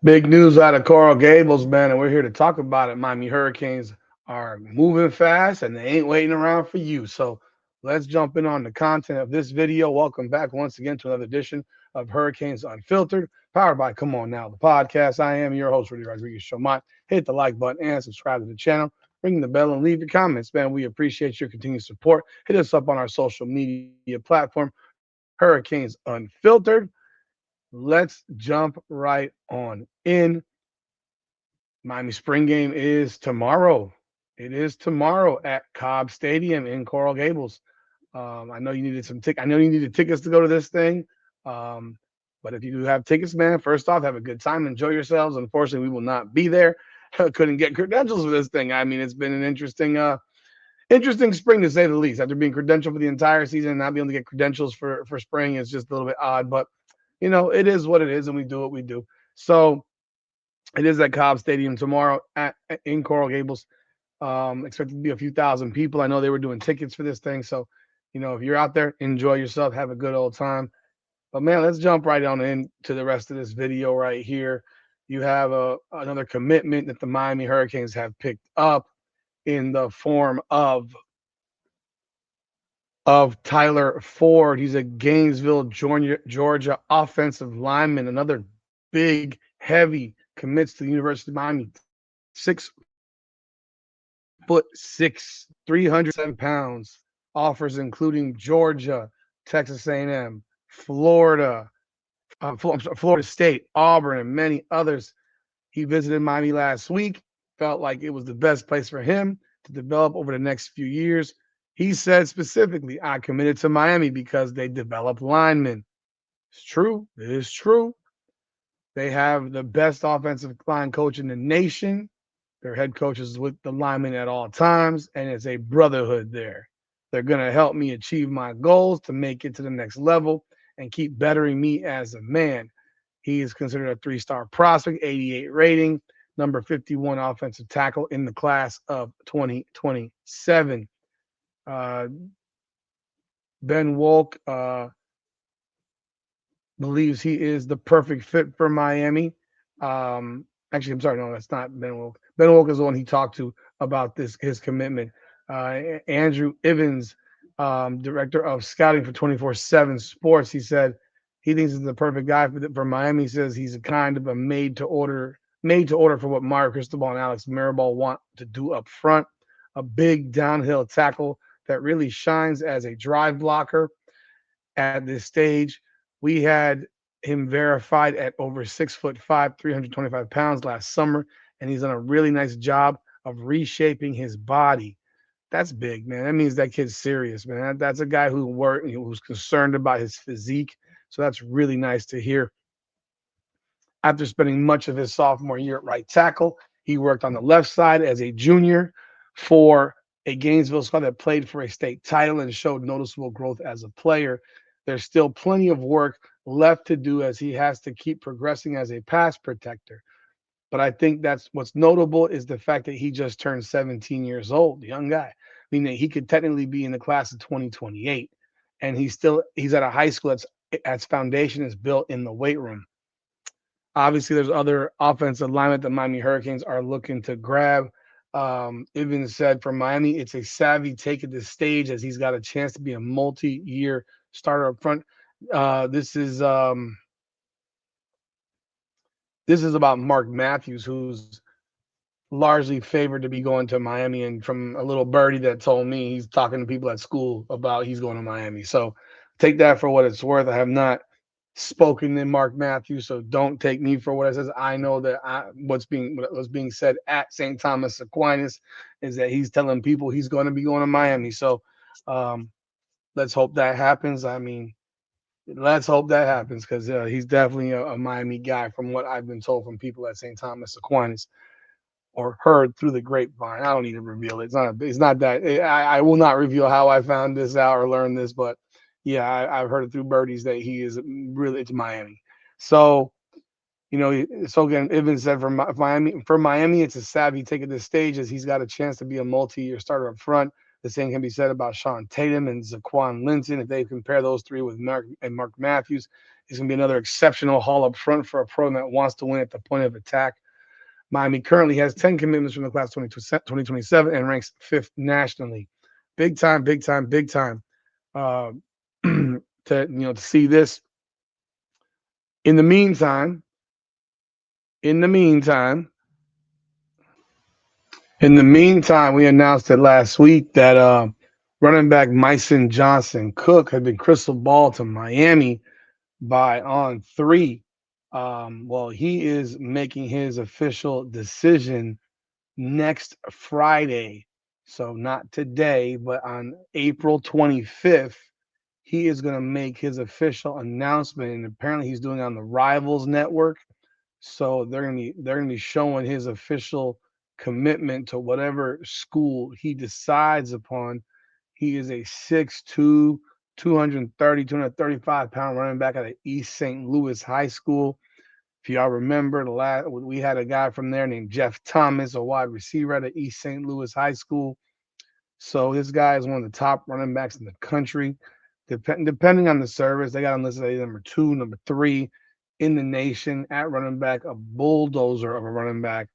Big news out of Coral Gables, man, and we're here to talk about it. Miami Hurricanes are moving fast and they ain't waiting around for you. So let's jump in on the content of this video. Welcome back once again to another edition of Hurricanes Unfiltered, powered by Come On Now, the podcast. I am your host, Rudy Rodriguez Showmont. Hit the like button and subscribe to the channel. Ring the bell and leave your comments, man. We appreciate your continued support. Hit us up on our social media platform, Hurricanes Unfiltered. Let's jump right on in. Miami Spring Game is tomorrow. It is tomorrow at Cobb Stadium in Coral Gables. I know you needed I know you needed tickets to go to this thing. Um, but if you do have tickets, man, first off, have a good time, enjoy yourselves. Unfortunately, we will not be there. Couldn't get credentials for this thing. I mean, it's been an interesting spring to say the least. After being credentialed for the entire season and not being able to get credentials for spring is just a little bit odd. But it is what it is, and we do what we do. So it is at Cobb Stadium tomorrow in Coral Gables. Expected to be a few thousand people. I know they were doing tickets for this thing. So, if you're out there, enjoy yourself, have a good old time. But man, let's jump right on into the rest of this video right here. You have another commitment that the Miami Hurricanes have picked up in the form of Tyler Ford. He's a Gainesville, Georgia offensive lineman, another big, heavy, commits to the University of Miami. 6'6", 307 pounds. Offers including Georgia, Texas A&M, Florida, Florida State, Auburn, and many others. He visited Miami last week. Felt like it was the best place for him to develop over the next few years. He said specifically, I committed to Miami because they develop linemen. It's true. It is true. They have the best offensive line coach in the nation. Their head coach is with the linemen at all times, and it's a brotherhood there. They're going to help me achieve my goals to make it to the next level and keep bettering me as a man. He is considered a 3-star prospect, 88 rating, number 51 offensive tackle in the class of 2027. Ben Wolk believes he is the perfect fit for Miami. Actually, I'm sorry, no, that's not Ben Wolk. Ben Wolk is the one he talked to about his commitment. Andrew Ivins, director of scouting for 24/7 Sports, he said he thinks he's the perfect guy for Miami. He says he's a kind of a made to order for what Mario Cristobal and Alex Mirabal want to do up front. A big downhill tackle that really shines as a drive blocker at this stage. We had him verified at over 6'5", 325 pounds last summer, and he's done a really nice job of reshaping his body. That's big, man. That means that kid's serious, man. That's a guy who's concerned about his physique. So that's really nice to hear. After spending much of his sophomore year at right tackle, he worked on the left side as a junior for a Gainesville squad that played for a state title and showed noticeable growth as a player. There's still plenty of work left to do as he has to keep progressing as a pass protector. But I think that's what's notable is the fact that he just turned 17 years old, the young guy, meaning that he could technically be in the class of 2028. And he's at a high school that's foundation is built in the weight room. Obviously, there's other offensive linemen that Miami Hurricanes are looking to grab. Even said for Miami, it's a savvy take at this stage as he's got a chance to be a multi-year starter up front. This is about Mark Matthews, who's largely favored to be going to Miami. And from a little birdie that told me he's talking to people at school about he's going to Miami. So take that for what it's worth. I have not spoken to Mark Matthews, so don't take me for what it says. I know that what's being said at St. Thomas Aquinas is that he's telling people he's going to be going to Miami. So let's hope that happens. I mean, let's hope that happens because he's definitely a Miami guy from what I've been told from people at St. Thomas Aquinas or heard through the grapevine. I don't need to reveal it. It's not that. I will not reveal how I found this out or learned this, but yeah, I've heard it through birdies that he is really it's Miami. So, so again, Ivan said for Miami, it's a savvy take at this stage as he's got a chance to be a multi-year starter up front. The same can be said about Sean Tatum and Zaquan Linton. If they compare those three with Mark Matthews, it's going to be another exceptional haul up front for a program that wants to win at the point of attack. Miami currently has 10 commitments from the class 2027 and ranks fifth nationally. Big time, big time, big time. Uh, to see this. In the meantime, in the meantime, we announced it last week that running back Myson Johnson-Cook had been crystal ball to Miami by on three. Well, he is making his official decision next Friday. So not today, but on April 25th, he is going to make his official announcement. And apparently he's doing it on the Rivals Network. So they're gonna be showing his official commitment to whatever school he decides upon. He is a 6'2", 235 pound running back at East St. Louis High School. If y'all remember, we had a guy from there named Jeff Thomas, a wide receiver at East St. Louis High School. So this guy is one of the top running backs in the country. Depending on the service, they got him listed as number 2, number 3 in the nation at running back, a bulldozer of a running back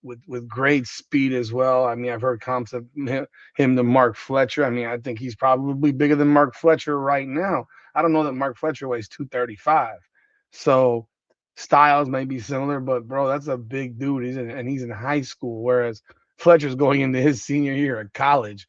with great speed as well. I mean, I've heard comps of him to Mark Fletcher. I mean, I think he's probably bigger than Mark Fletcher right now. I don't know that Mark Fletcher weighs 235. So styles may be similar, but bro, that's a big dude. He's in high school, whereas Fletcher's going into his senior year at college.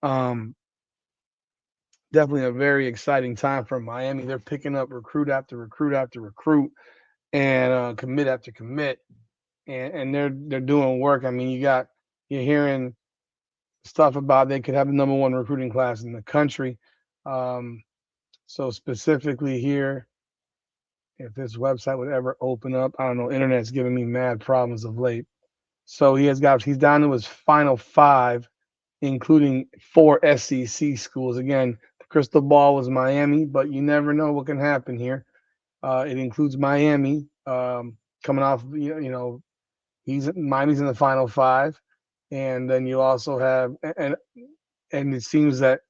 Um, Definitely a very exciting time for Miami. They're picking up recruit after recruit after recruit and commit after commit, and they're doing work. I mean, you're hearing stuff about they could have the number one recruiting class in the country. Um, so specifically here, if this website would ever open up, I don't know. Internet's giving me mad problems of late. So he's down to his final five, including 4 SEC schools. Again, the crystal ball was Miami, but you never know what can happen here. It includes Miami coming off, Miami's in the final five, and then you also have and it seems that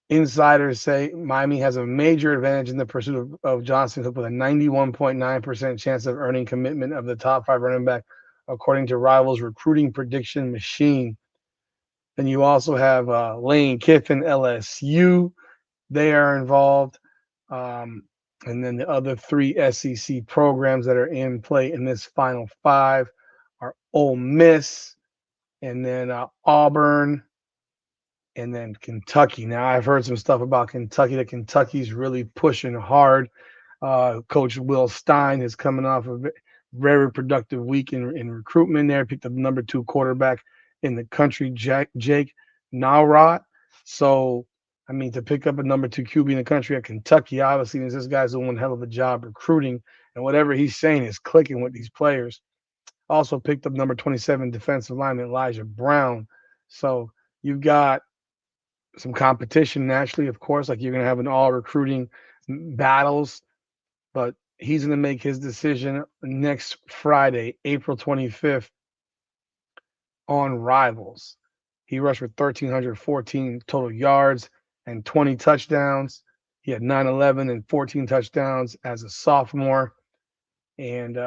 insiders say Miami has a major advantage in the pursuit of Johnson-Cook with a 91.9% chance of earning commitment of the top 5 running back, according to Rivals recruiting prediction machine. Then you also have Lane Kiffin, LSU. They are involved. Um, and then the other 3 SEC programs that are in play in this final 5 are Ole Miss, and then Auburn, and then Kentucky. Now, I've heard some stuff about Kentucky, that Kentucky's really pushing hard. Coach Will Stein is coming off a very productive week in recruitment there. Picked up the number 2 quarterback in the country, Jake Nowrot. So, I mean, to pick up a number 2 QB in the country at Kentucky, obviously, means this guy's doing one hell of a job recruiting, and whatever he's saying is clicking with these players. Also picked up number 27 defensive lineman Elijah Brown. So you've got some competition naturally, of course, like you're going to have an all recruiting battles, but he's going to make his decision next Friday, April 25th on Rivals. He rushed for 1,314 total yards and 20 touchdowns. He had 9-11 and 14 touchdowns as a sophomore. And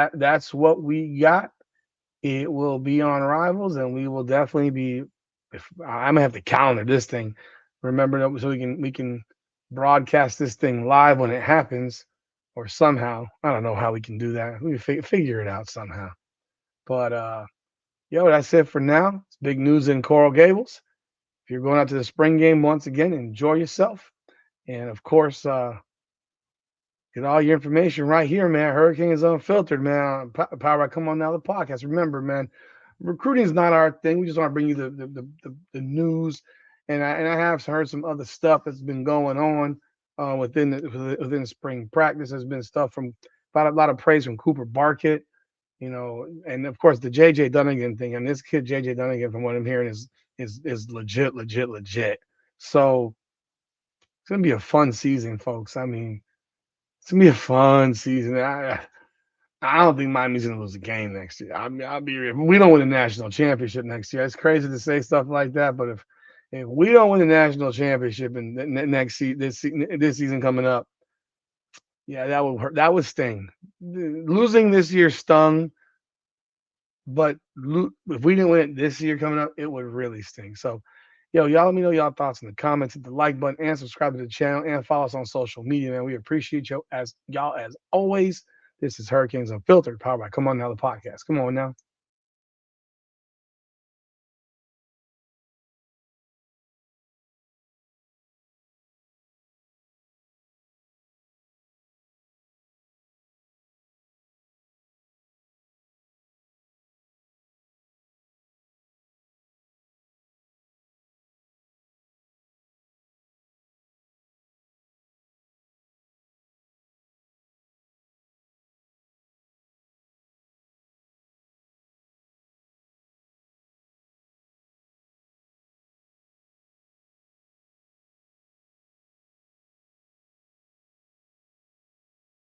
that's what we got. It will be on Rivals, and we will definitely be. I'm gonna have to calendar this thing. Remember that so we can broadcast this thing live when it happens, or somehow. I don't know how we can do that. We figure it out somehow. But that's it for now. It's big news in Coral Gables. If you're going out to the spring game once again, enjoy yourself, and of course, get all your information right here, man. Hurricane is unfiltered, man. Power, come on now, the podcast. Remember, man, recruiting is not our thing. We just want to bring you the news, and I have heard some other stuff that's been going on within spring practice. There's been stuff from a lot of praise from Cooper Barkett, and of course the JJ Dunnigan thing. And this kid JJ Dunnigan, from what I'm hearing, is legit. So it's gonna be a fun season, folks. I mean, it's gonna be a fun season. I don't think Miami's gonna lose a game next year. I'll be real. If we don't win the national championship next year, it's crazy to say stuff like that, but if we don't win the national championship in this season coming up, yeah, that would hurt. That would sting. Losing this year stung, but if we didn't win it this year coming up, it would really sting. So, yo, y'all let me know y'all thoughts in the comments, hit the like button, and subscribe to the channel, and follow us on social media, man. We appreciate y'all as always. This is Hurricanes Unfiltered, powered by Come On Now the podcast. Come on now.